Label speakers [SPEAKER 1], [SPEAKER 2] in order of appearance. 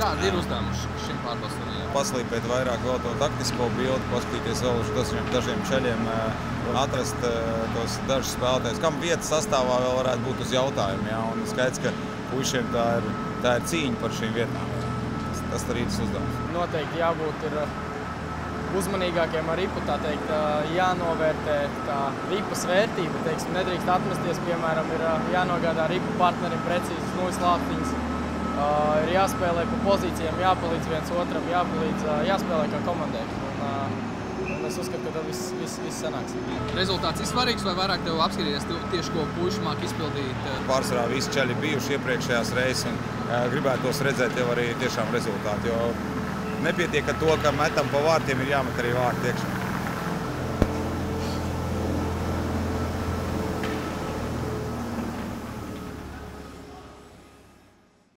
[SPEAKER 1] Kādi ir uzdevumi šim pārbaudījumam?
[SPEAKER 2] Paslīpēt vairāk vēl to taktisko bildi, paskatīties vēl uz dažiem ceļiem, atrast tos dažus spēlētājus, kam vietas sastāvā vēl varētu būt uz jautājumu. Ja? Un skaidrs, ka puišiem tā ir cīņa par šīm vietām. Tas arī ir tas uzdevums.
[SPEAKER 3] Noteikti jābūt uzmanīgākiem ar ripu, tā teikt, jānovērtē tā ripas vērtība. Teiksim, nedrīkst atmesties, piemēram, ir jānogādā ripu partnerim precīzes nulles lāptiņas. Ir jāspēlē pa pozīcijām, jāpalīdz viens otram, jāspēlē kā komandai. Un es uzskatu, ka tad viss sanāks.
[SPEAKER 1] Rezultāts ir svarīgs vai vairāk tev apskatīties tieši, ko puiši māk izpildīt?
[SPEAKER 2] Pārsvarā visi ceļi bijuši iepriekšējās reizes un gribētos redzēt jau arī tiešām rezultātu, jo nepietiek ar to, ka metam pa vārtiem, ir jāmet arī vārti iekšā.